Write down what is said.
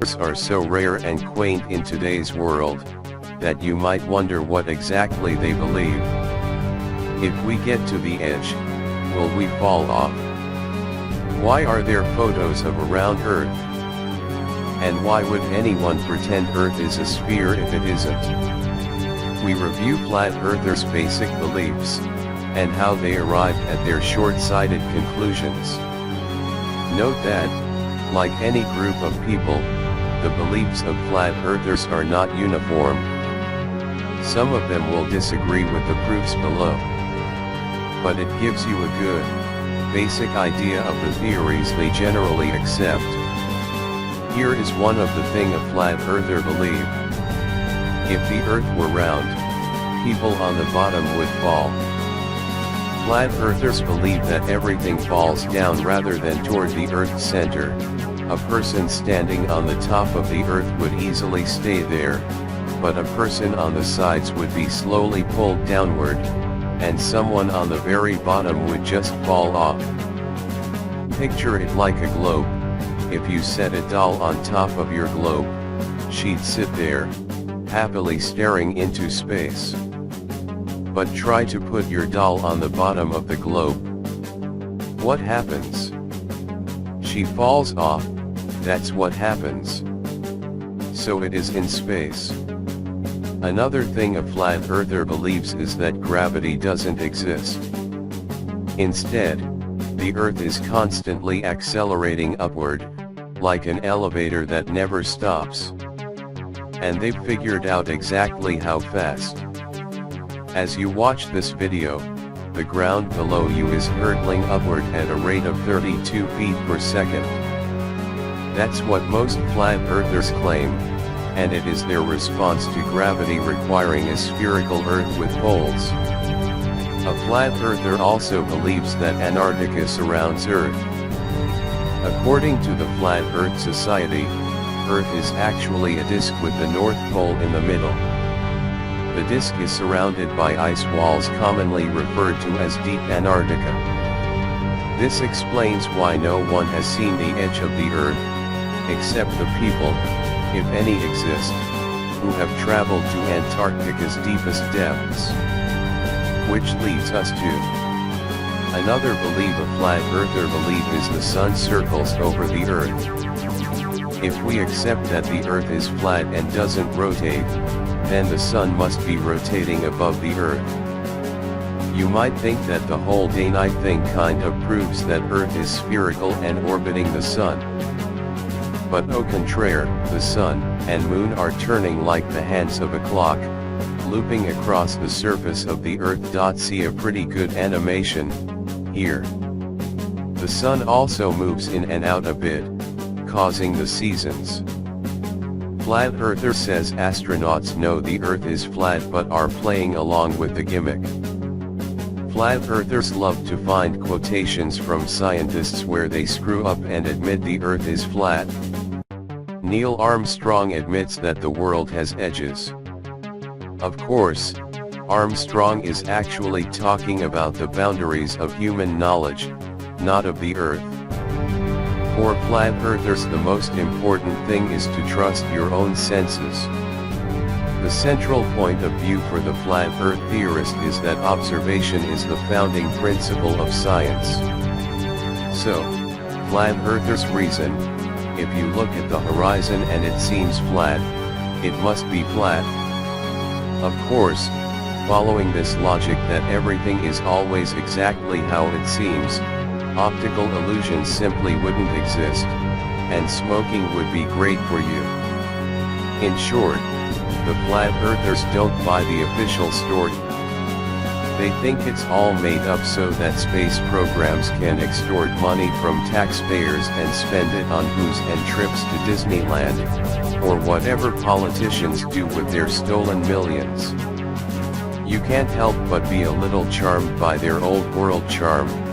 earthers are so rare and quaint in today's world, that you might wonder what exactly they believe. If we get to the edge, will we fall off? Why are there photos of a round Earth? And why would anyone pretend Earth is a sphere if it isn't? We review flat earthers' basic beliefs, and how they arrived at their short-sighted conclusions. Note that, like any group of people, the beliefs of flat earthers are not uniform. Some of them will disagree with the proofs below. But it gives you a good, basic idea of the theories they generally accept. Here is one of the things a flat earther believe. If the earth were round, people on the bottom would fall. Flat earthers believe that everything falls down rather than toward the earth's center. A person standing on the top of the earth would easily stay there, but a person on the sides would be slowly pulled downward, and someone on the very bottom would just fall off. Picture it like a globe. If you set a doll on top of your globe, she'd sit there, happily staring into space. But try to put your doll on the bottom of the globe. What happens? She falls off. That's what happens. So it is in space. Another thing a flat earther believes is that gravity doesn't exist. Instead, the earth is constantly accelerating upward, like an elevator that never stops. And they've figured out exactly how fast. As you watch this video, the ground below you is hurtling upward at a rate of 32 feet per second. That's what most flat earthers claim, and it is their response to gravity requiring a spherical earth with poles. A flat earther also believes that Antarctica surrounds Earth. According to the Flat Earth Society, Earth is actually a disk with the North Pole in the middle. The disk is surrounded by ice walls commonly referred to as deep Antarctica. This explains why no one has seen the edge of the Earth, except the people, if any exist, who have traveled to Antarctica's deepest depths. Which leads us to another belief a flat earther belief is the sun circles over the Earth. If we accept that the Earth is flat and doesn't rotate, then the sun must be rotating above the Earth. You might think that the whole day-night thing kind of proves that Earth is spherical and orbiting the sun. But au contraire, the sun and moon are turning like the hands of a clock, looping across the surface of the Earth. See a pretty good animation here. The sun also moves in and out a bit, causing the seasons. Flat Earther says astronauts know the Earth is flat but are playing along with the gimmick. Flat Earthers love to find quotations from scientists where they screw up and admit the Earth is flat. Neil Armstrong admits that the world has edges. Of course, Armstrong is actually talking about the boundaries of human knowledge, not of the Earth. For flat earthers, the most important thing is to trust your own senses. The central point of view for the flat Earth theorist is that observation is the founding principle of science. So, flat earthers reason, if you look at the horizon and it seems flat, it must be flat. Of course, following this logic that everything is always exactly how it seems, optical illusions simply wouldn't exist, and smoking would be great for you. In short, the flat earthers don't buy the official story. They think it's all made up so that space programs can extort money from taxpayers and spend it on booze and trips to Disneyland, or whatever politicians do with their stolen millions. You can't help but be a little charmed by their old world charm.